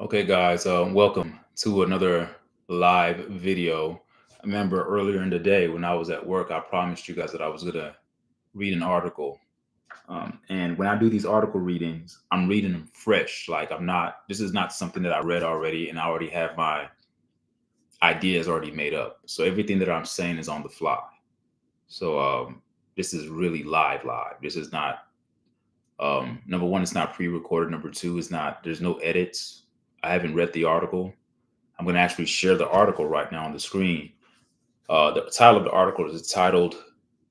Okay, guys, welcome to another live video. I remember earlier in the day when I was at work, I promised you guys that I was going to read an article. And when I do these article readings, I'm reading them fresh. Like, this is not something that I read already and I already have my ideas already made up. So everything that I'm saying is on the fly. So this is really live. This is not, number one, it's not pre recorded. Number two, there's no edits. I haven't read the article. I'm going to actually share the article right now on the screen. The title of the article is titled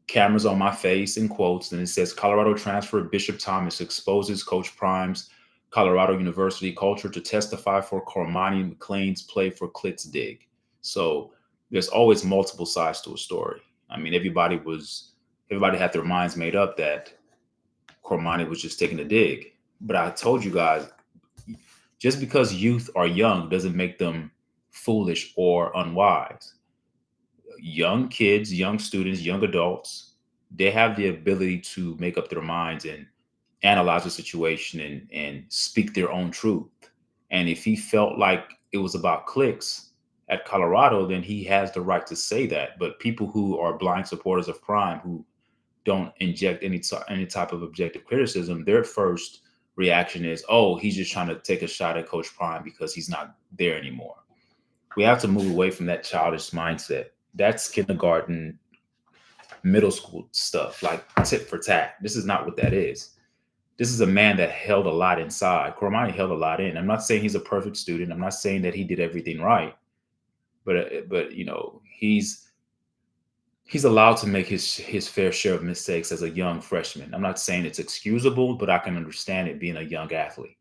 "Cameras on My Face" in quotes, and it says Colorado transfer Bishop Thomas exposes Coach Prime's Colorado University culture to testify for Cormani McClain's play for clicks dig. So there's always multiple sides to a story. I mean, everybody had their minds made up that Cormani was just taking a dig. But I told you guys, just because youth are young doesn't make them foolish or unwise. Young kids, young students, young adults, they have the ability to make up their minds and analyze the situation and speak their own truth. And if he felt like it was about clicks at Colorado, then he has the right to say that. But people who are blind supporters of Prime, who don't inject any type of objective criticism, their first reaction is, oh, he's just trying to take a shot at Coach Prime because he's not there anymore. We have to move away from that childish mindset. That's kindergarten, middle school stuff, like tit for tat. This is not what that is. This is a man that held a lot inside. Cormani held a lot in. I'm not saying he's a perfect student. I'm not saying that he did everything right, but he's allowed to make his fair share of mistakes as a young freshman. I'm not saying it's excusable, but I can understand it being a young athlete.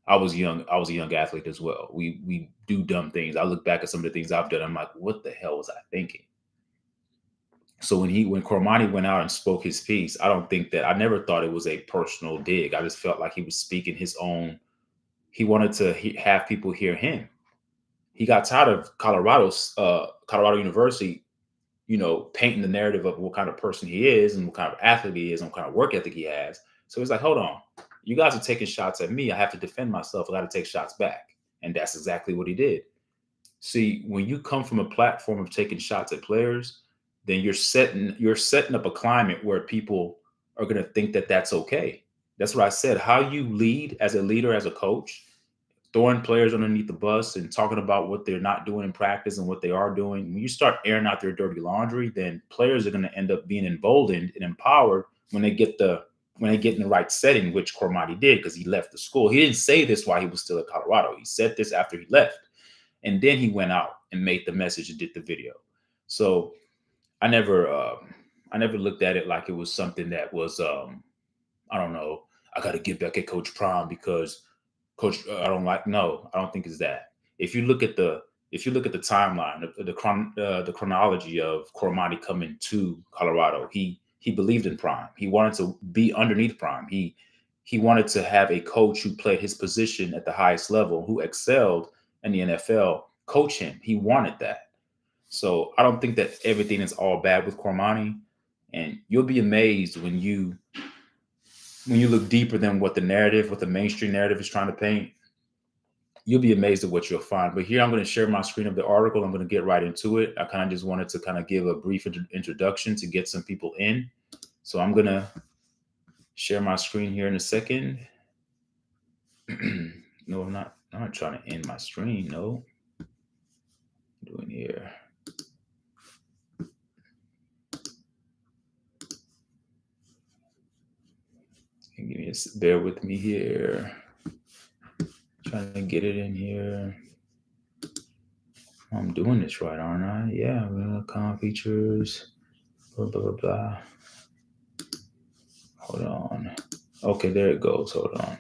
I was young. I was a young athlete as well. We do dumb things. I look back at some of the things I've done. I'm like, what the hell was I thinking? So when Cormani went out and spoke his piece, I never thought it was a personal dig. I just felt like he was speaking his own. He wanted to have people hear him. He got tired of Colorado University, painting the narrative of what kind of person he is and what kind of athlete he is and what kind of work ethic he has. So he's like, hold on, you guys are taking shots at me. I have to defend myself. I got to take shots back. And that's exactly what he did. See, when you come from a platform of taking shots at players, then you're setting up a climate where people are going to think that that's okay. That's what I said. How you lead as a leader, as a coach, throwing players underneath the bus and talking about what they're not doing in practice and what they are doing. When you start airing out their dirty laundry, then players are going to end up being emboldened and empowered when they get in the right setting, which Cormani did because he left the school. He didn't say this while he was still at Colorado. He said this after he left. And then he went out and made the message and did the video. So I never looked at it like it was something that was, I don't know, I got to get back at Coach Prime because Coach, I don't like. No, I don't think it's that. If you look at the timeline, the chronology of Cormani coming to Colorado, he believed in Prime. He wanted to be underneath Prime. He wanted to have a coach who played his position at the highest level, who excelled in the NFL, coach him. He wanted that. So I don't think that everything is all bad with Cormani, and you'll be amazed when you look deeper than what the mainstream narrative is trying to paint. You'll be amazed at what you'll find. But here I'm going to share my screen of the article. I'm going to get right into it. I kind of just wanted to kind of give a brief introduction to get some people in. So I'm going to share my screen here in a second. No, I'm not trying to end my screen. No. What am I doing here? Bear with me here. Trying to get it in here. I'm doing this right, aren't I? Yeah, com features, blah, blah, blah, blah. Hold on. Okay, there it goes. Hold on.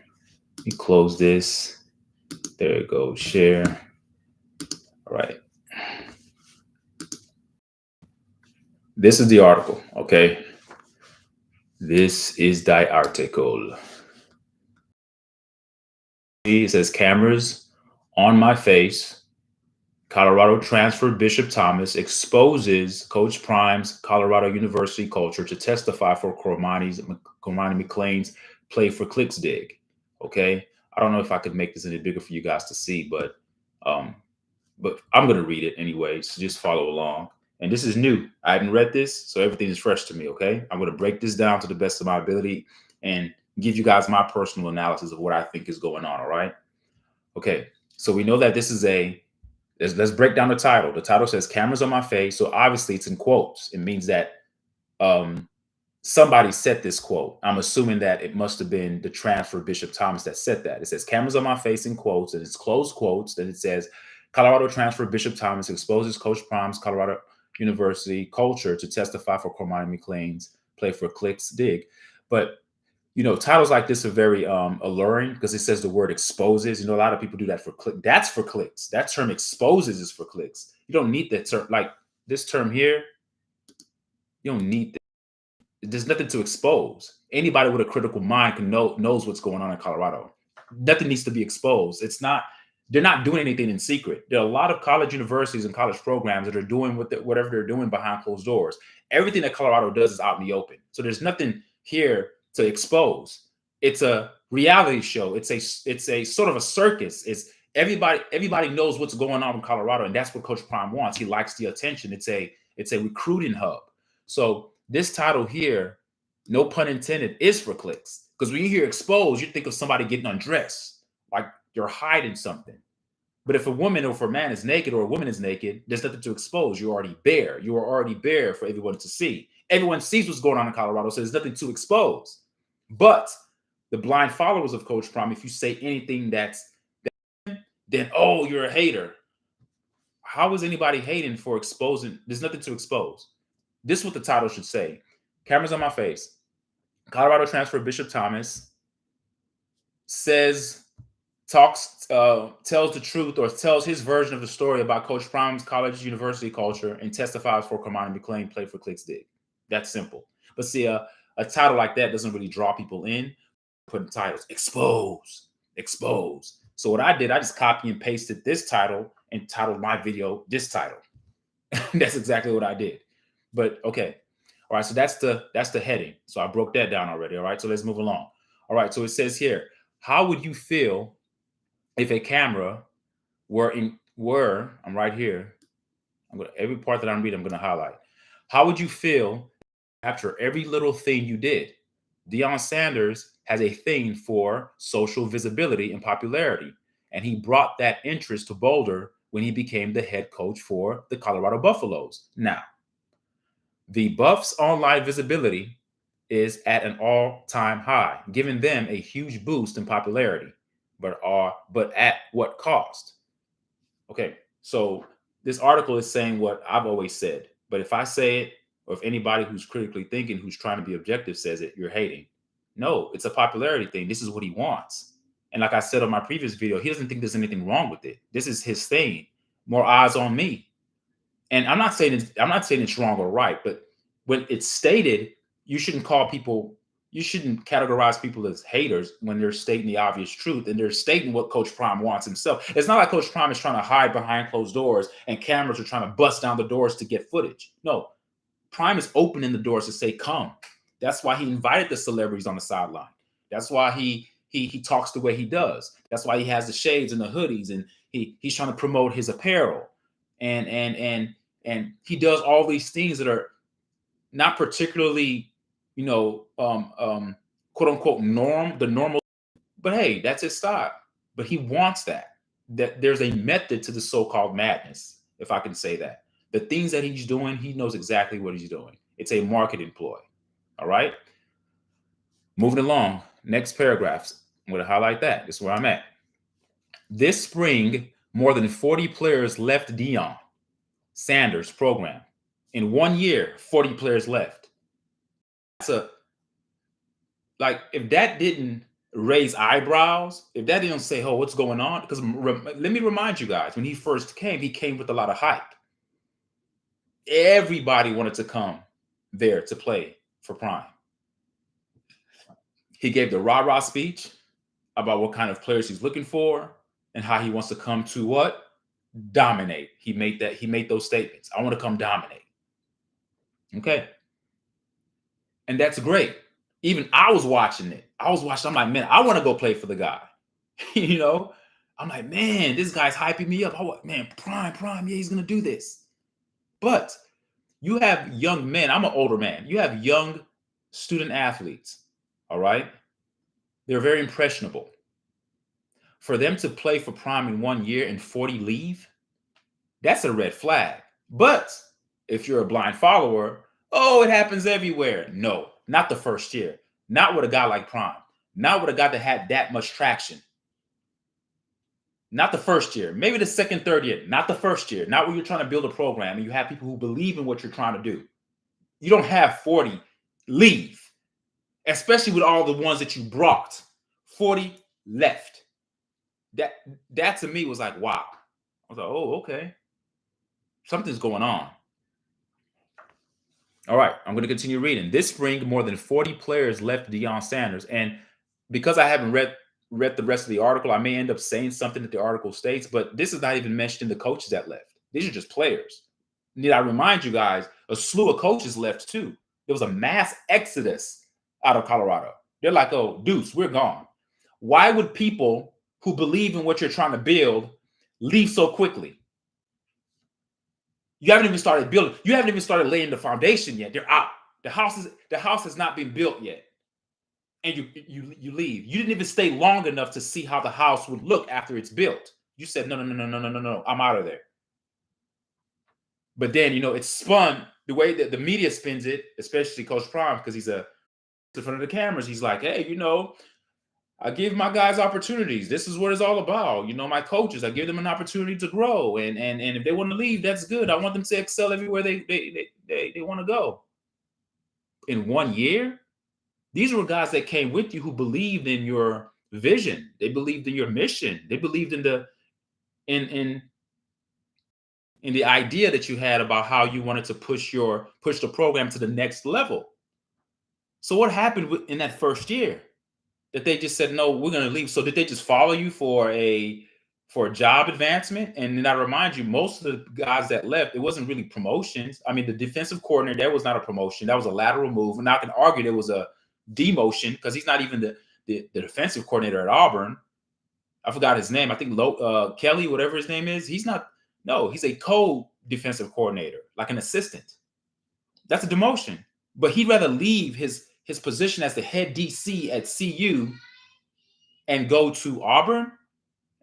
Let me close this. There it goes. Share. All right. This is the article, okay? This is the article. It says cameras on my face. Colorado transfer Bishop Thomas exposes Coach Prime's Colorado University culture to testify for Cormani McClain's play for clicks dig. Okay. I don't know if I could make this any bigger for you guys to see, um, but I'm going to read it anyway. So just follow along. And this is new. I haven't read this, so everything is fresh to me. Okay. I'm going to break this down to the best of my ability and give you guys my personal analysis of what I think is going on. All right. Okay. So we know that this is let's break down the title. The title says cameras on my face. So obviously it's in quotes. It means that um, somebody said this quote. I'm assuming that it must have been the transfer Bishop Thomas that said that. It says cameras on my face in quotes, and it's closed quotes. Then it says Colorado transfer Bishop Thomas exposes Coach Prime's Colorado University culture to testify for Cormani McClain's play for clicks dig. But titles like this are very alluring because it says the word exposes. A lot of people do that for click. That's for clicks. That term exposes is for clicks. You don't need that term. Like this term here, you don't need that. There's nothing to expose. Anybody with a critical mind knows what's going on in Colorado. Nothing needs to be exposed. They're not doing anything in secret. There are a lot of college universities and college programs that are doing whatever they're doing behind closed doors. Everything that Colorado does is out in the open. So there's nothing here to expose. It's a reality show. It's a sort of a circus. It's everybody knows what's going on in Colorado, and that's what Coach Prime wants. He likes the attention. It's a recruiting hub. So this title here, no pun intended, is for clicks. Because when you hear exposed, you think of somebody getting undressed, like you're hiding something. But if a woman or if a man is naked or a woman is naked, there's nothing to expose. You're already bare. You are already bare for everyone to see. Everyone sees what's going on in Colorado, so there's nothing to expose. But the blind followers of Coach Prime, if you say anything then, oh, you're a hater. How is anybody hating for exposing? There's nothing to expose. This is what the title should say. Cameras on my face. Colorado transfer Bishop Thomas tells the truth or tells his version of the story about Coach Prime's college university culture and testifies for Cormani McClain play for clicks dig. That's simple. But see, a title like that doesn't really draw people in. Putting titles, expose. So what I did, I just copy and pasted this title and titled my video this title. That's exactly what I did. But okay. All right. So that's the heading. So I broke that down already. All right. So let's move along. All right. So it says here, how would you feel if a camera I'm right here. Every part that I'm reading, I'm going to highlight. How would you feel after every little thing you did? Deion Sanders has a thing for social visibility and popularity, and he brought that interest to Boulder when he became the head coach for the Colorado Buffaloes. Now, the Buffs' online visibility is at an all-time high, giving them a huge boost in popularity, but at what cost? Okay, so this article is saying what I've always said, but if I say it, or if anybody who's critically thinking, who's trying to be objective says it, you're hating. No, it's a popularity thing. This is what he wants. And like I said on my previous video, he doesn't think there's anything wrong with it. This is his thing. More eyes on me. And I'm not saying it's wrong or right, but when it's stated, you shouldn't categorize people as haters when they're stating the obvious truth and they're stating what Coach Prime wants himself. It's not like Coach Prime is trying to hide behind closed doors and cameras are trying to bust down the doors to get footage. No, Prime is opening the doors to say, come. That's why he invited the celebrities on the sideline. That's why he talks the way he does. That's why he has the shades and the hoodies, and he's trying to promote his apparel. And he does all these things that are not particularly, quote unquote normal, but hey, that's his style. But he wants that there's a method to the so-called madness, if I can say that. The things that he's doing, he knows exactly what he's doing. It's a marketing ploy. All right. Moving along. Next paragraphs. I'm going to highlight that. This is where I'm at. This spring, more than 40 players left Deion Sanders' program. In 1 year, 40 players left. If that didn't raise eyebrows, if that didn't say, oh, what's going on? Because let me remind you guys, when he first came, he came with a lot of hype. Everybody wanted to come there to play for Prime. He gave the rah-rah speech about what kind of players he's looking for and how he wants to come to what? Dominate. He made those statements. I want to come dominate. Okay. And that's great. Even I was watching it. I'm like, man, I want to go play for the guy. You know, I'm like, man, this guy's hyping me up. Oh, man, prime, yeah, he's gonna do this. But you have young men. I'm an older man. You have young student athletes. All right, they're very impressionable. For them to play for prime in 1 year and 40 leave, that's a red flag. But if you're a blind follower, oh, it happens everywhere. No, not the first year. Not with a guy like Prime. Not with a guy that had that much traction. Not the first year. Maybe the second, third year. Not the first year. Not when you're trying to build a program and you have people who believe in what you're trying to do. You don't have 40 leave, especially with all the ones that you brought. 40 left. That to me was like, wow. I was like, oh, okay. Something's going on. All right, I'm going to continue reading. This spring, more than 40 players left Deion Sanders, and because I haven't read the rest of the article, I may end up saying something that the article states. But this is not even mentioning the coaches that left. These are just players. Need I remind you guys? A slew of coaches left too. There was a mass exodus out of Colorado. They're like, "Oh, Deuce, we're gone." Why would people who believe in what you're trying to build leave so quickly? You haven't even started building. You haven't even started laying the foundation yet. They're out. The house has not been built yet, and you leave. You didn't even stay long enough to see how the house would look after it's built. You said no. I'm out of there. But then it's spun the way that the media spins it, especially Coach Prime, because he's in front of the cameras. He's like, hey, I give my guys opportunities. This is what it's all about. My coaches, I give them an opportunity to grow. And if they want to leave, that's good. I want them to excel everywhere they want to go. In 1 year, these were guys that came with you who believed in your vision. They believed in your mission. They believed in the idea that you had about how you wanted to push the program to the next level. So what happened in that first year? That they just said, no, we're going to leave. So did they just follow you for a job advancement? And then I remind you, most of the guys that left, it wasn't really promotions. I mean, the defensive coordinator, that was not a promotion. That was a lateral move. And I can argue there was a demotion because he's not even the defensive coordinator at Auburn. I forgot his name. I think Kelly, whatever his name is. He's not. No, he's a co-defensive coordinator, like an assistant. That's a demotion. But he'd rather leave his position as the head DC at CU and go to Auburn.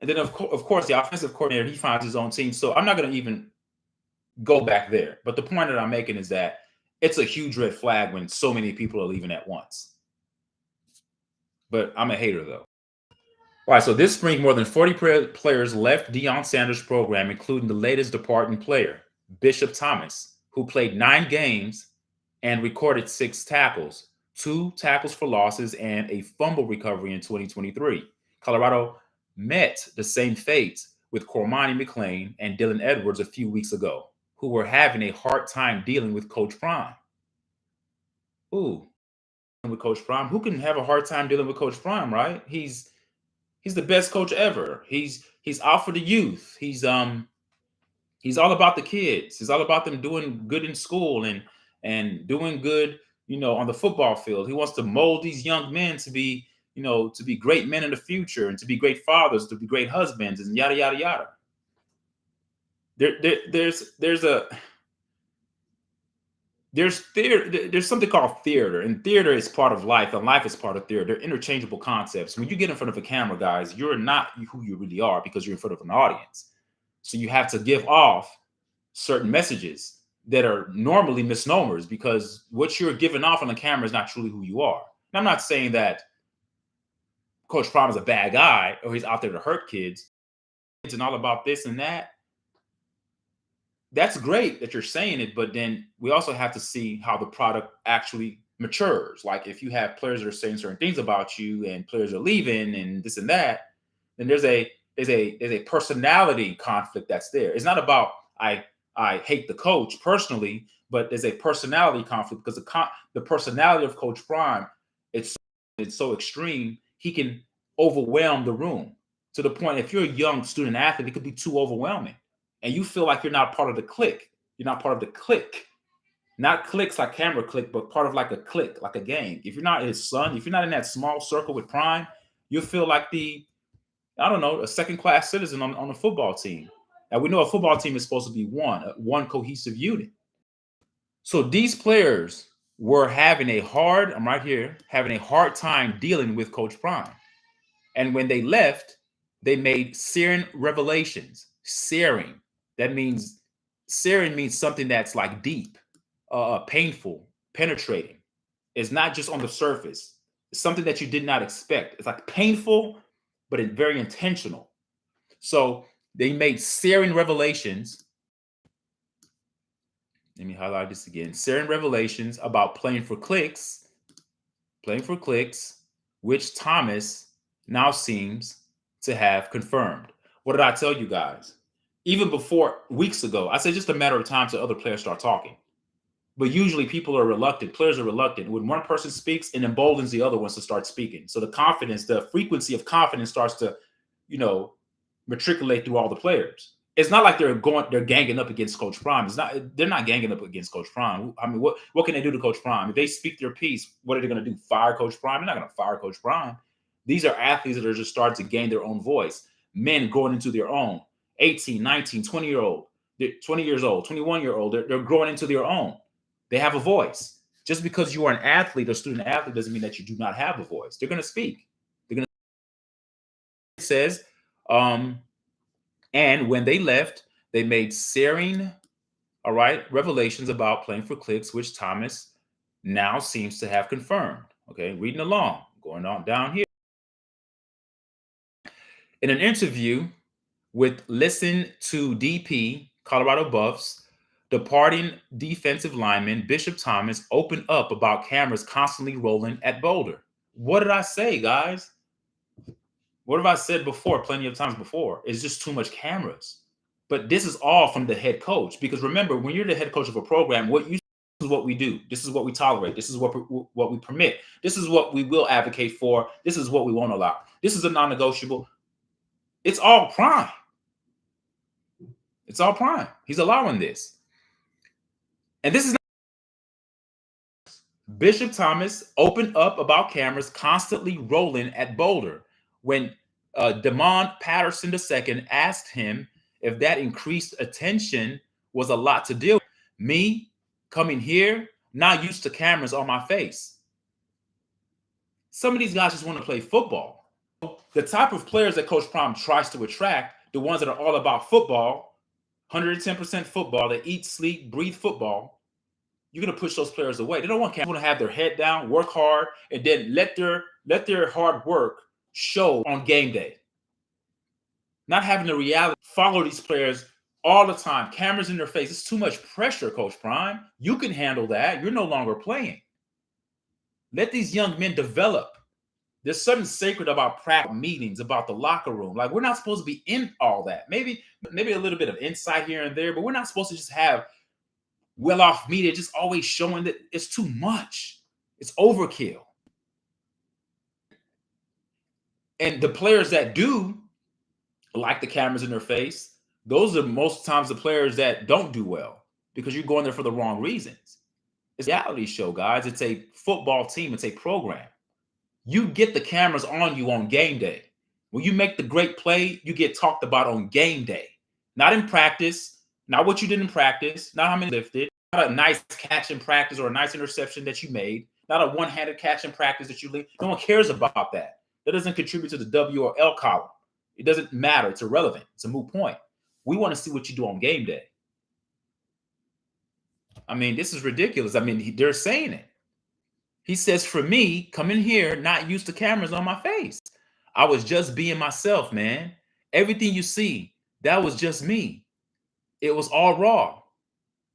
And then, of course, the offensive coordinator, he finds his own team. So I'm not going to even go back there. But the point that I'm making is that it's a huge red flag when so many people are leaving at once. But I'm a hater, though. All right, so this spring, more than 40 players left Deion Sanders' program, including the latest departing player, Bishop Thomas, who played 9 games and recorded 6 tackles, 2 tackles for losses, and a fumble recovery in 2023. Colorado met the same fate with Cormani McClain and Dylan Edwards a few weeks ago, who were having a hard time dealing with Coach Prime. Ooh, with Coach Prime. Who can have a hard time dealing with Coach Prime, right? He's the best coach ever. He's out for the youth. He's all about the kids. He's all about them doing good in school and doing good, on the football field. He wants to mold these young men to be, to be great men in the future and to be great fathers, to be great husbands, and yada yada yada. There's something called theater, and theater is part of life, and life is part of theater. They're interchangeable concepts. When you get in front of a camera, guys, you're not who you really are because you're in front of an audience. So you have to give off certain messages that are normally misnomers because what you're giving off on the camera is not truly who you are. And I'm not saying that Coach Prime is a bad guy or he's out there to hurt kids. It's all about this and that. That's great that you're saying it, but then we also have to see how the product actually matures. Like if you have players that are saying certain things about you and players are leaving and this and that, then there's a personality conflict that's there. It's not about I hate the coach personally, but there's a personality conflict because the personality of Coach Prime, it's so extreme, he can overwhelm the room to the point if you're a young student athlete, it could be too overwhelming. And you feel like you're not part of the clique. You're not part of the clique. Not cliques like camera clique, but part of like a clique, like a gang. If you're not his son, if you're not in that small circle with Prime, you'll feel like the I don't know, a second-class citizen on a football team. And we know a football team is supposed to be one cohesive unit. So these players were having a hard, I'm right here, having a hard time dealing with Coach Prime. And when they left, they made searing revelations. Searing. That means searing means something that's like deep, painful, penetrating. It's not just on the surface. It's something that you did not expect. It's like painful, but it's very intentional. So they made searing revelations. Let me highlight this again. Searing revelations about playing for clicks, which Thomas now seems to have confirmed. What did I tell you guys? Even before weeks ago, I said just a matter of time till other players start talking. But usually people are reluctant. Players are reluctant. When one person speaks, it emboldens the other ones to start speaking. So the confidence, the frequency of confidence starts to, matriculate through all the players. It's not like they're ganging up against Coach Prime. They're not ganging up against Coach Prime. I mean, what can they do to Coach Prime? If they speak their piece, what are they going to do? Fire Coach Prime? They're not going to fire Coach Prime. These are athletes that are just starting to gain their own voice. Men growing into their own. 18, 19, 20-year-old, 20 years old, 21-year-old, they're growing into their own. They have a voice. Just because you are an athlete or student athlete doesn't mean that you do not have a voice. They're going to speak. It says, and when they left, they made searing, revelations about playing for clicks, which Thomas now seems to have confirmed. Okay, reading along, going on down here. In an interview with Listen to DP, Colorado Buffs, departing defensive lineman Bishop Thomas opened up about cameras constantly rolling at Boulder. What did I say, guys? What have I said before, plenty of times before? It's just too much cameras. But this is all from the head coach. Because remember, when you're the head coach of a program, this is what we do. This is what we tolerate. This is what we permit. This is what we will advocate for. This is what we won't allow. This is a non-negotiable. It's all Prime. It's all Prime. He's allowing this. And this is not. Bishop Thomas opened up about cameras constantly rolling at Boulder when Demond Patterson II asked him if that increased attention was a lot to deal with. Me coming here, not used to cameras on my face. Some of these guys just want to play football. The type of players that Coach Prime tries to attract, the ones that are all about football, 110% football, they eat, sleep, breathe football, you're going to push those players away. They don't want cameras. They want to have their head down, work hard, and then let their hard work show on game day. Not having the reality, follow these players all the time, cameras in their face. It's too much pressure, Coach Prime. You can handle that. You're no longer playing. Let these young men develop. There's something sacred about practice meetings, about the locker room. Like, we're not supposed to be in all that. Maybe a little bit of insight here and there, but we're not supposed to just have well-off media just always showing that it's too much. It's overkill. And the players that do like the cameras in their face, those are most times the players that don't do well because you're going there for the wrong reasons. It's a reality show, guys. It's a football team. It's a program. You get the cameras on you on game day. When you make the great play, you get talked about on game day. Not in practice, not what you did in practice, not how many lifted, not a nice catch in practice or a nice interception that you made, not a one-handed catch in practice that you lead. No one cares about that. That doesn't contribute to the W or L column. It doesn't matter. It's irrelevant. It's a moot point. We want to see what you do on game day. I mean, this is ridiculous. I mean, they're saying it. He says, for me, coming here, not used to cameras on my face. I was just being myself, man. Everything you see, that was just me. It was all raw.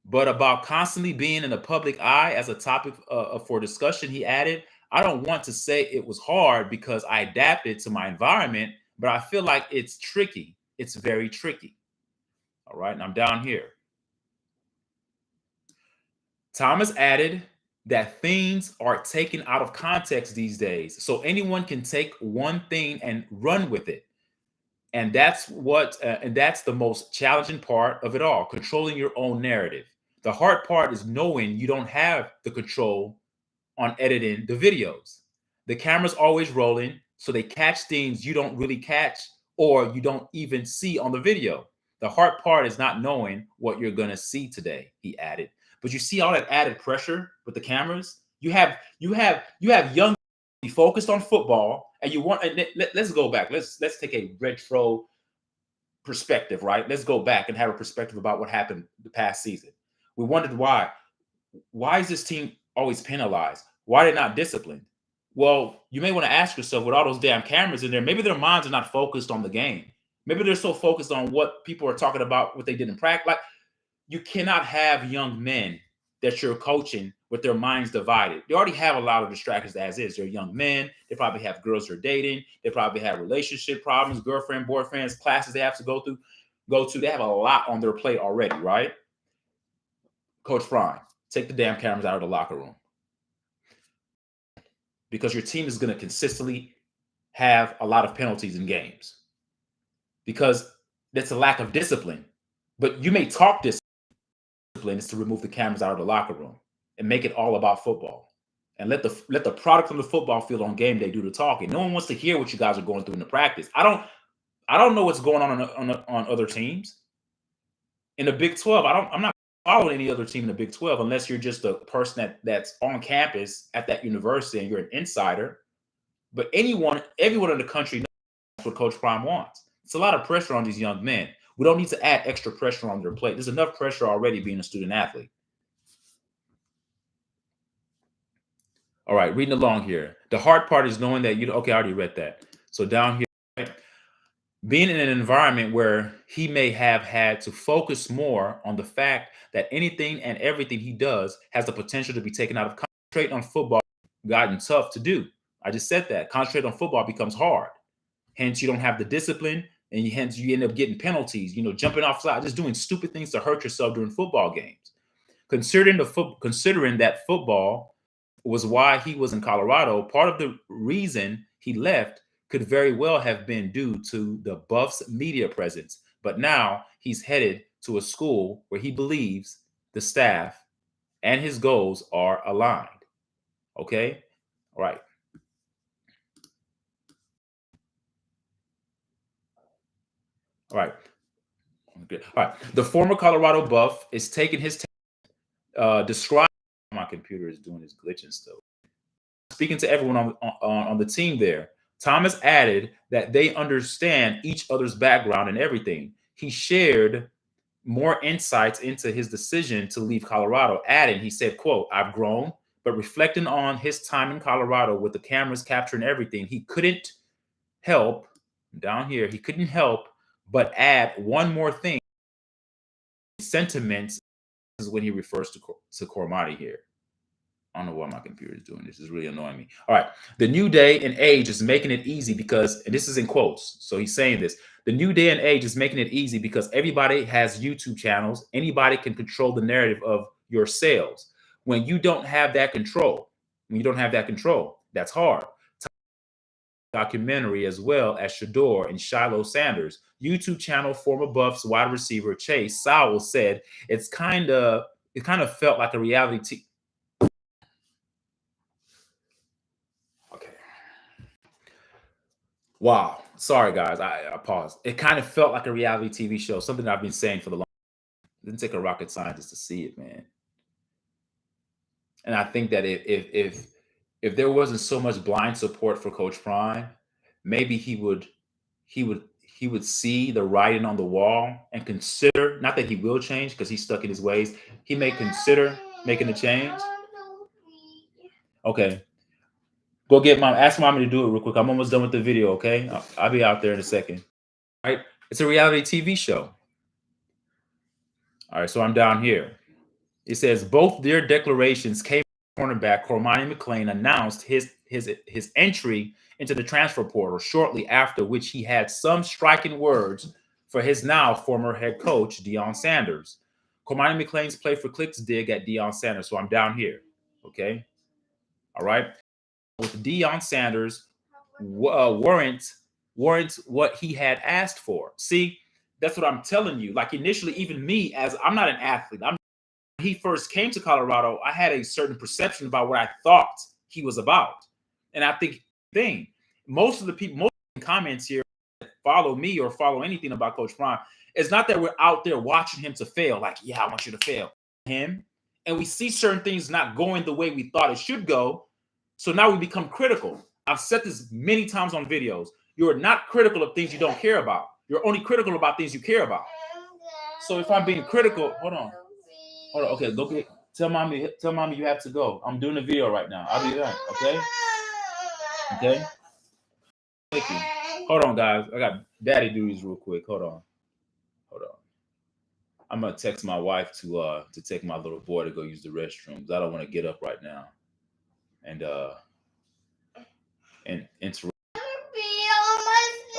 But about constantly being in the public eye as a topic for discussion, he added, I don't want to say it was hard because I adapted to my environment, but I feel like it's tricky. It's very tricky. All right, and I'm down here. Thomas added that things are taken out of context these days. So anyone can take one thing and run with it. And that's the most challenging part of it all, controlling your own narrative. The hard part is knowing you don't have the control on editing the videos. The camera's always rolling, so they catch things you don't really catch or you don't even see on the video. The hard part is not knowing what you're going to see today, he added. But you see all that added pressure with the cameras? You have young people focused on football, and you want, and let's go back. Let's take a retro perspective, right? Let's go back and have a perspective about what happened the past season. We wondered why. Why is this team always penalized? Why are they not disciplined? Well, you may want to ask yourself, with all those damn cameras in there, maybe their minds are not focused on the game. Maybe they're so focused on what people are talking about, what they did in practice. Like, you cannot have young men that you're coaching with their minds divided. They already have a lot of distractions as is. They're young men. They probably have girls they're dating. They probably have relationship problems, girlfriend, boyfriends, classes they have to go to. They have a lot on their plate already, right? Coach Prime, take the damn cameras out of the locker room. Because your team is going to consistently have a lot of penalties in games. Because that's a lack of discipline. But you may talk discipline is to remove the cameras out of the locker room and make it all about football. And let the product from the football field on game day do the talking. No one wants to hear what you guys are going through in the practice. I don't know what's going on other teams. In the Big 12, I'm not following any other team in the Big 12 unless you're just a person that's on campus at that university and you're an insider. But everyone in the country knows what Coach Prime wants. It's a lot of pressure on these young men. We don't need to add extra pressure on their plate. There's enough pressure already being a student athlete. All right, reading along here. The hard part is knowing that okay, I already read that. So down here, right? Being in an environment where he may have had to focus more on the fact that anything and everything he does has the potential to be taken out of concentrate on football, gotten tough to do. I just said that. Concentrate on football becomes hard. Hence, you don't have the discipline, and hence you end up getting penalties, jumping off side, just doing stupid things to hurt yourself during football games. Considering that football was why he was in Colorado, part of the reason he left could very well have been due to the Buffs' media presence. But now he's headed to a school where he believes the staff and his goals are aligned. Okay? All right. All right. Good. All right. The former Colorado Buff is taking his describe. My computer is doing this glitching stuff. Speaking to everyone on the team there, Thomas added that they understand each other's background and everything. He shared more insights into his decision to leave Colorado, adding, he said, quote, "I've grown, but reflecting on his time in Colorado with the cameras capturing everything, he couldn't help, down here, he couldn't help but add one more thing. Sentiments is when he refers to Cormani here. I don't know why my computer is doing this. It's really annoying me. All right. The new day and age is making it easy because, and this is in quotes, so he's saying this, the new day and age is making it easy because everybody has YouTube channels. Anybody can control the narrative of your sales. When you don't have that control, that's hard. Documentary as well as Shador and Shiloh Sanders. YouTube channel former Buffs wide receiver Chase Sowell said it kind of felt like a reality. Okay. Wow. Sorry, guys. I paused. It kind of felt like a reality TV show, something I've been saying for the long time. It didn't take a rocket scientist to see it, man. And I think that if there wasn't so much blind support for Coach Prime, maybe he would see the writing on the wall and consider, not that he will change because he's stuck in his ways. He may consider making a change. Okay. Go get mom. Ask mommy to do it real quick. I'm almost done with the video, okay? I'll be out there in a second. All right. It's a reality TV show. All right, so I'm down here. It says both their declarations came from cornerback Cormani McClain announced his entry into the transfer portal shortly after which he had some striking words for his now former head coach, Deion Sanders. Cormani McClain's play for clicks dig at Deion Sanders. So I'm down here. Okay. All right. With Deion Sanders warrants what he had asked for. See, that's what I'm telling you. Like initially, even me, as I'm not an athlete, when he first came to Colorado, I had a certain perception about what I thought he was about. And I think most of the comments here follow me or follow anything about Coach Prime, it's not that we're out there watching him to fail. Like, yeah, I want you to fail him. And we see certain things not going the way we thought it should go. So now we become critical. I've said this many times on videos. You're not critical of things you don't care about. You're only critical about things you care about. So if I'm being critical, hold on. Okay, go get, tell mommy you have to go. I'm doing a video right now. I'll be back, okay? Okay? Thank you. Hold on, guys. I got daddy duties real quick. Hold on. I'm gonna text my wife to take my little boy to go use the restrooms. I don't want to get up right now and interrupt.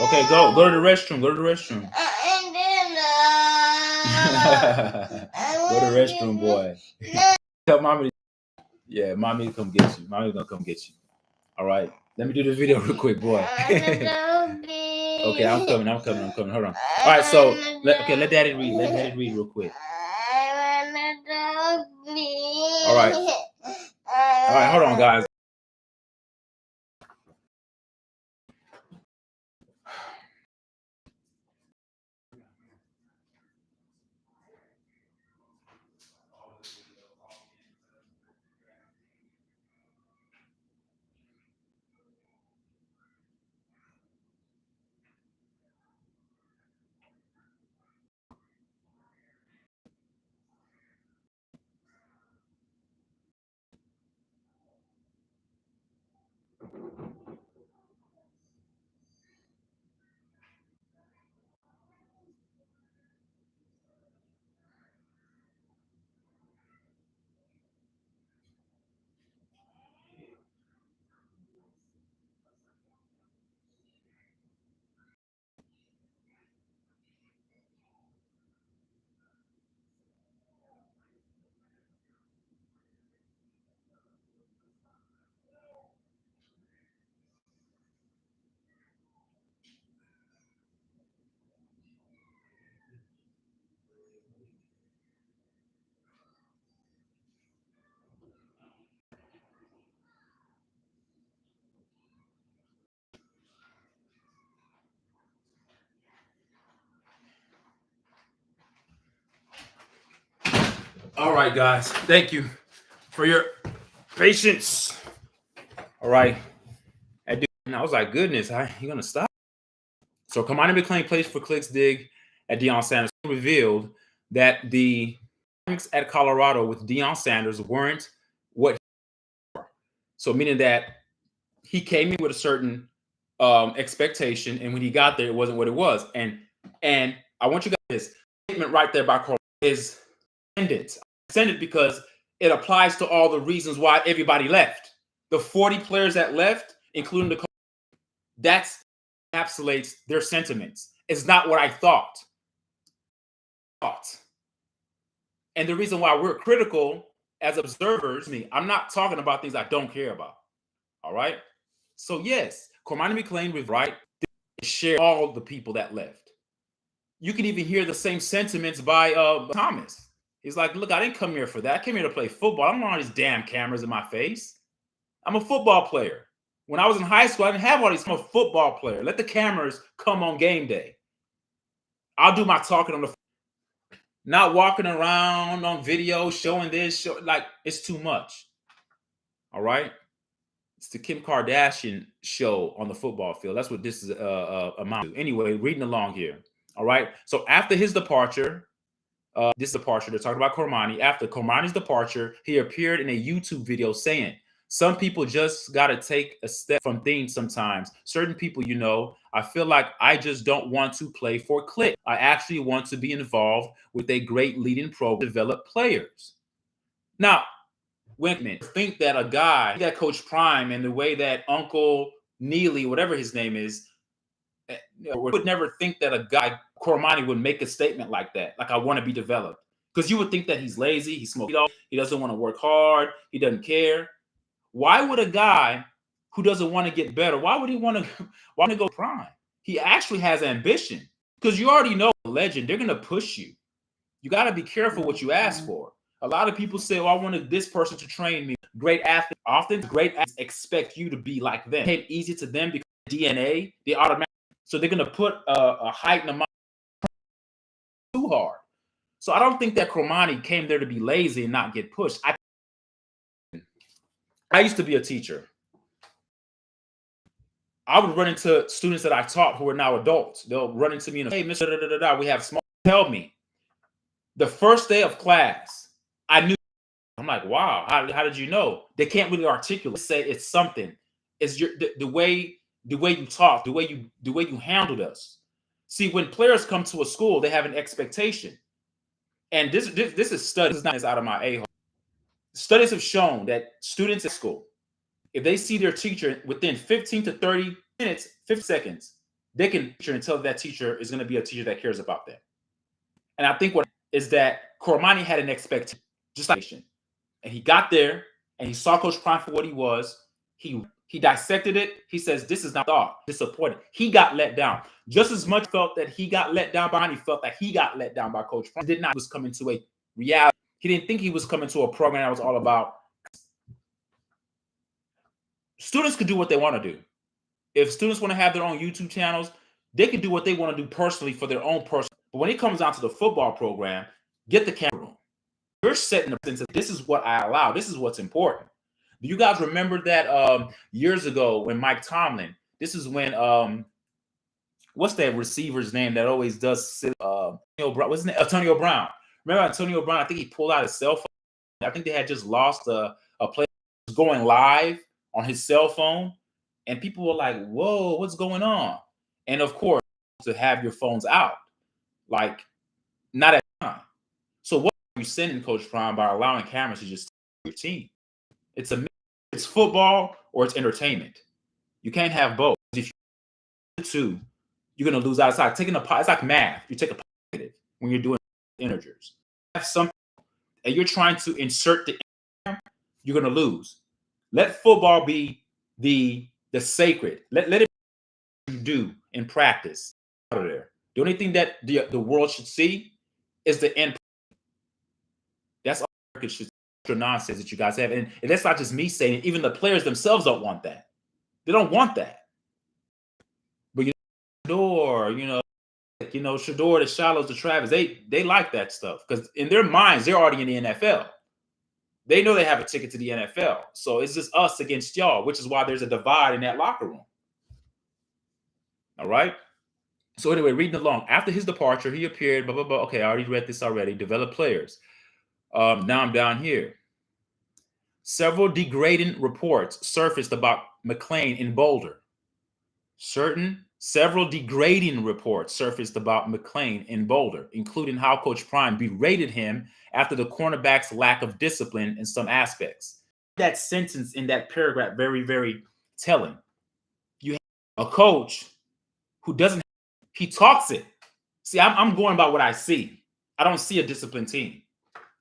Okay, go to the restroom. Go to the restroom. Go to the restroom, boy. Tell mommy. Yeah, mommy come get you. Mommy's gonna come get you. All right. Let me do this video real quick, boy. Okay, I'm coming. Hold on. All right, so let daddy read. Let daddy read real quick. All right, hold on, guys. All right, guys. Thank you for your patience. All right. And I was like, goodness, you gonna stop? So Cormani McClain plays for Clicks Dig at Deion Sanders. Revealed that the at Colorado with Deion Sanders weren't what he were. So meaning that he came in with a certain expectation, and when he got there, it wasn't what it was. And I want you guys this statement right there by Corman is ascendant because it applies to all the reasons why everybody left. The 40 players that left, including the coach, that encapsulates their sentiments. It's not what I thought. And the reason why we're critical as observers, I'm not talking about things I don't care about. All right. So yes, Cormani McClain was right. Share all the people that left. You can even hear the same sentiments by Thomas. He's like, look, I didn't come here for that. I came here to play football. I don't want all these damn cameras in my face. I'm a football player. When I was in high school, I didn't have all these. I'm a football player. Let the cameras come on game day. I'll do my talking on the not walking around on video, showing this, like it's too much. All right. It's the Kim Kardashian show on the football field. That's what this is amount to. Anyway, reading along here. All right. So after his departure, they're talking about Cormani. After Cormani's departure, he appeared in a YouTube video saying, some people just got to take a step from things sometimes. Certain people, I feel like I just don't want to play for click. I actually want to be involved with a great leading program, develop players. Now, women think that a guy, that Coach Prime and the way that Uncle Neely, whatever his name is, would never think that a guy, Cormani, would make a statement like that. Like, I want to be developed. Because you would think that he's lazy, he smokes, he doesn't want to work hard, he doesn't care. Why would a guy who doesn't want to get better, why would he want to go Prime? He actually has ambition. Because you already know, a legend, they're going to push you. You got to be careful what you ask for. A lot of people say, I wanted this person to train me. Great athletes, often great athletes expect you to be like them. It's easy to them because DNA, they automatically. So they're going to put a height and a mile too hard. So I don't think that Cormani came there to be lazy and not get pushed. I used to be a teacher. I would run into students that I taught who are now adults. They'll run into me and, hey, Mr. Da, da, da, da, we have small. Tell me, the first day of class, I knew. I'm like, wow, how did you know? They can't really articulate. Say it's something. It's the way you talk, the way you handled us. See, when players come to a school, they have an expectation, and this is studies. This is not out of my a-hole. Studies have shown that students at school, if they see their teacher within 15 to 30 minutes, 50 seconds, they can teach and tell that teacher is going to be a teacher that cares about them. And I think what is that Cormani had an expectation, just like, and he got there and he saw Coach Prime for what he was. He dissected it. He says, this is not thought, disappointed. He got let down. Just as much felt that he got let down by, he felt that he got let down by Coach Prime. He did not was coming to a reality. He didn't think he was coming to a program that was all about. Students could do what they want to do. If students want to have their own YouTube channels, they can do what they want to do personally for their own person. But when it comes down to the football program, get the camera room. You're setting the sense that this is what I allow. This is what's important. Do you guys remember that years ago when Mike Tomlin, this is when, what's that receiver's name that always does, Antonio Brown, wasn't it? Antonio Brown. Remember Antonio Brown? I think he pulled out his cell phone. I think they had just lost a play going live on his cell phone. And people were like, whoa, what's going on? And of course, to have your phones out, like not at the time. So what are you sending, Coach Prime, by allowing cameras to just your team? It's football or it's entertainment. You can't have both. If you do two, you're gonna lose outside. Taking it's like math. You take a positive when you're doing integers. Have something and you're trying to insert the you're gonna lose. Let football be the sacred. Let it you do in practice out of there. The only thing that the world should see is the end. That's all market should nonsense that you guys have. And that's not just me saying it. Even the players themselves don't want that. They don't want that. But Shador, Shador, the Shallows, the Travis, they like that stuff because in their minds, they're already in the NFL. They know they have a ticket to the NFL. So it's just us against y'all, which is why there's a divide in that locker room. All right. So anyway, reading along. After his departure, he appeared, blah, blah, blah. Okay, I already read this already. Develop players. Now I'm down here. Several degrading reports surfaced about McClain in Boulder. Several degrading reports surfaced about McClain in Boulder, including how Coach Prime berated him after the cornerback's lack of discipline in some aspects. That sentence in that paragraph, very, very telling. You have a coach who doesn't, he talks it. See, I'm going by what I see. I don't see a disciplined team.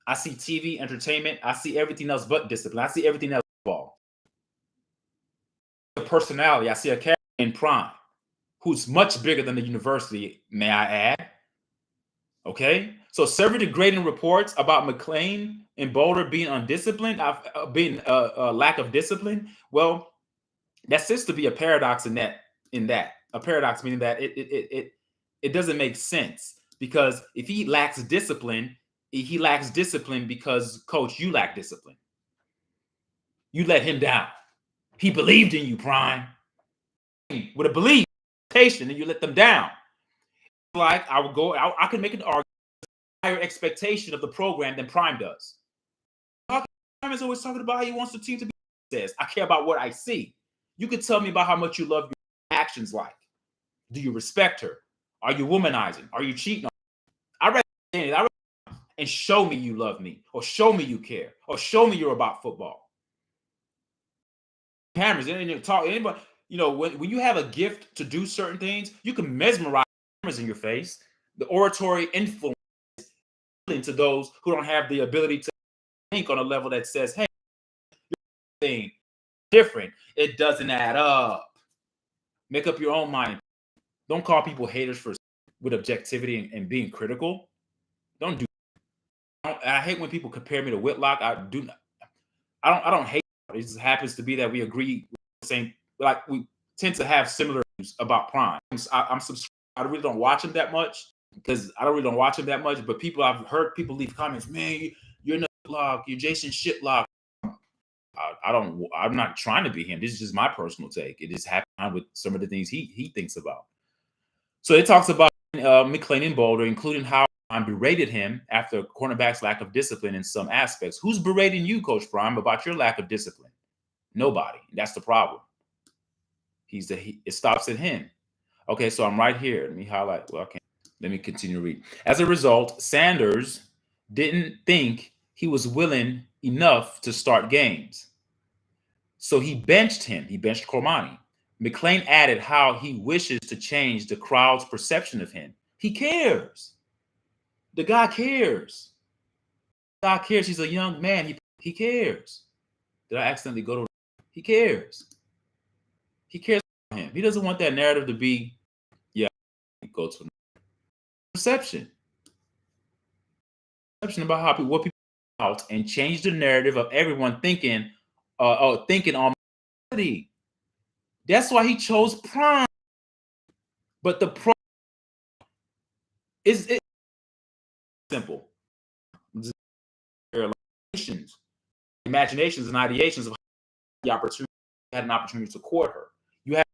I see TV, entertainment. I see everything else but discipline. I see everything else but football. The personality. I see a character in Prime who's much bigger than the university, may I add. Okay? So several degrading reports about McClain in Boulder being undisciplined, being a lack of discipline. Well, that seems to be a paradox in that. A paradox meaning that it doesn't make sense because if he lacks discipline, he lacks discipline because, Coach, you lack discipline. You let him down. He believed in you, Prime. With a belief, and you let them down. Like I can make an argument higher expectation of the program than Prime does. Prime is always talking about how he wants the team to be. Says I care about what I see. You could tell me about how much you love your actions. Like, do you respect her? Are you womanizing? Are you cheating on her? I read and show me you love me, or show me you care, or show me you're about football. Cameras, and talk anybody. When you have a gift to do certain things, you can mesmerize cameras in your face. The oratory influence into those who don't have the ability to think on a level that says, hey, you're thing different. It doesn't add up. Make up your own mind. Don't call people haters with objectivity and being critical. Don't do that. I hate when people compare me to Whitlock. I don't hate it. It just happens to be that we agree with the same, like we tend to have similar about Prime. I'm subscribed. I really don't watch him that much because I don't really don't watch him that much. But I've heard people leave comments, man, you're not Shitlock, you're Jason Shitlock. I'm not trying to be him. This is just my personal take. It just happened with some of the things he thinks about. So it talks about McClain and Boulder, including how I berated him after cornerback's lack of discipline in some aspects. Who's berating you, Coach Prime, about your lack of discipline? Nobody. That's the problem. It stops at him. Okay, so I'm right here. Let me highlight. Well, okay. Let me continue to read. As a result, Sanders didn't think he was willing enough to start games. So he benched him. He benched Cormani. McClain added how he wishes to change the crowd's perception of him. He cares. The guy cares. The guy cares. He's a young man. He cares. Did I accidentally go to? He cares. He cares about him. He doesn't want that narrative to be, yeah, go to perception. Perception about how what people out and change the narrative of everyone thinking on money. That's why he chose Prime. But the pro is simple. Imaginations and ideations of the opportunity had an opportunity to court her. You have,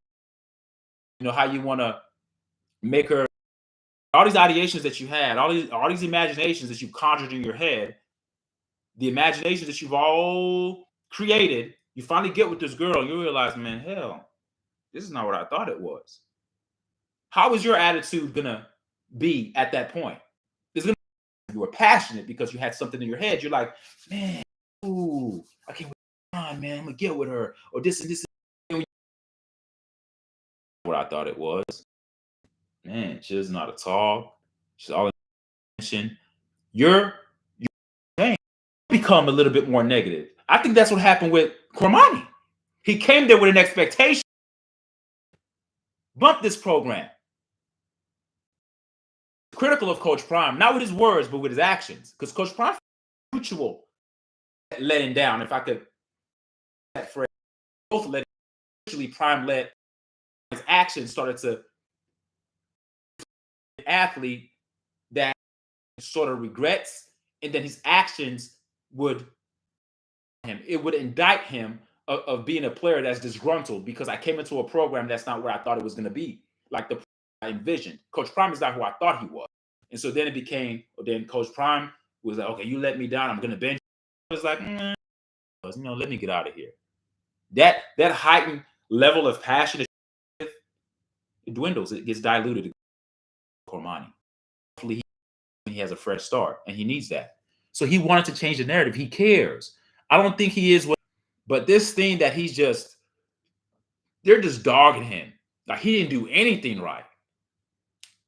how you want to make her. All these ideations that you had, all these imaginations that you conjured in your head, the imaginations that you've all created, you finally get with this girl and you realize, man, hell, this is not what I thought it was. How is your attitude gonna be at that point? You were passionate because you had something in your head. You're like, man, ooh, I can't wait on, man. I'm gonna get with her, or this and this. What I thought it was, man. She's not at all. She's all attention. You're become a little bit more negative. I think that's what happened with Cormani. He came there with an expectation. Bump this program. Critical of Coach Prime, not with his words, but with his actions. Because Coach Prime mutual letting down. If I could that phrase, both let mutually Prime let his actions started to athlete that sort of regrets, and then his actions would indict him of being a player that's disgruntled because I came into a program that's not where I thought it was going to be. Like I envisioned. Coach Prime is not who I thought he was. And so then it became, then Coach Prime was like, okay, you let me down, I'm going to bench. I was like, let me get out of here. That heightened level of passion, it dwindles. It gets diluted. Cormani. Hopefully he has a fresh start, and he needs that. So he wanted to change the narrative. He cares. I don't think he is, but this thing that they're just dogging him. Like he didn't do anything right.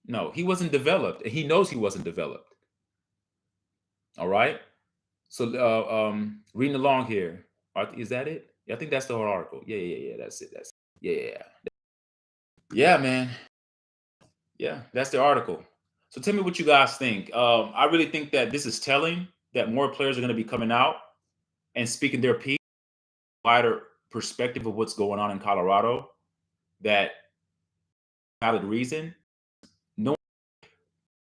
No, he wasn't developed, and he knows he wasn't developed. All right. So reading along here, is that it? I think that's the whole article. Yeah. That's it. Yeah, man. Yeah, that's the article. So tell me what you guys think. I really think that this is telling that more players are going to be coming out and speaking their piece, wider perspective of what's going on in Colorado. That valid reason. No one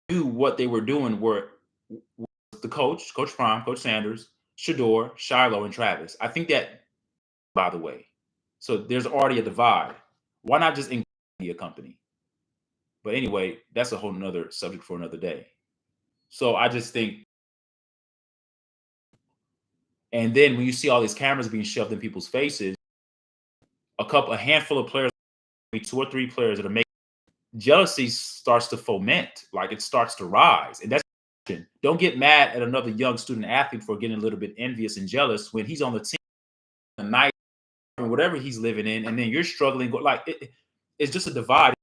knew what they were doing. Was the Coach Prime, Coach Sanders, Shador, Shiloh, and Travis. I think that, by the way, so there's already a divide. Why not just include a company? But anyway, that's a whole nother subject for another day. So I just think, and then when you see all these cameras being shoved in people's faces, a handful of players, 2 or 3 players that are making jealousy starts to foment, like it starts to rise. And that's, don't get mad at another young student athlete for getting a little bit envious and jealous when he's on the team, a night, whatever he's living in, and then you're struggling. Like it's just a divide.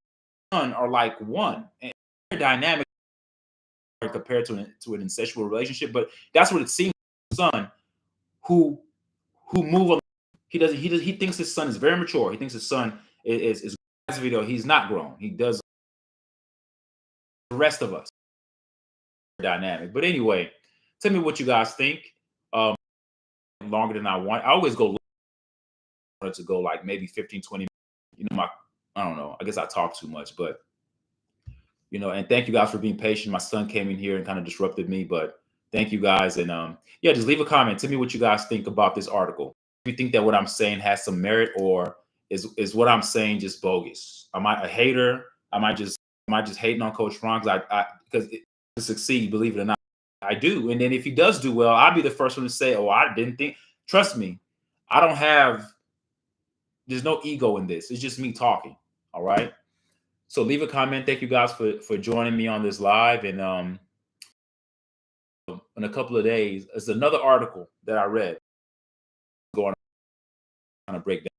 Are like one, and dynamic compared to an incestual relationship, but that's what it seems. Son, who move on. He thinks his son is very mature. He thinks his son is video. He's not grown. He does the rest of us dynamic. But anyway, tell me what you guys think. Longer than I want. I always go to go like maybe 15, 20 minutes. My I don't know. I guess I talk too much, but and thank you guys for being patient. My son came in here and kind of disrupted me, but thank you guys. And yeah, just leave a comment. Tell me what you guys think about this article. Do you think that what I'm saying has some merit, or is what I'm saying just bogus? Am I a hater? Am I just hating on Coach Ron because to succeed, believe it or not, I do. And then if he does do well, I'll be the first one to say, "Oh, I didn't think." Trust me, I don't have. There's no ego in this. It's just me talking. All right. So leave a comment. Thank you guys for joining me on this live. And in a couple of days, there's another article that I read going on a breakdown.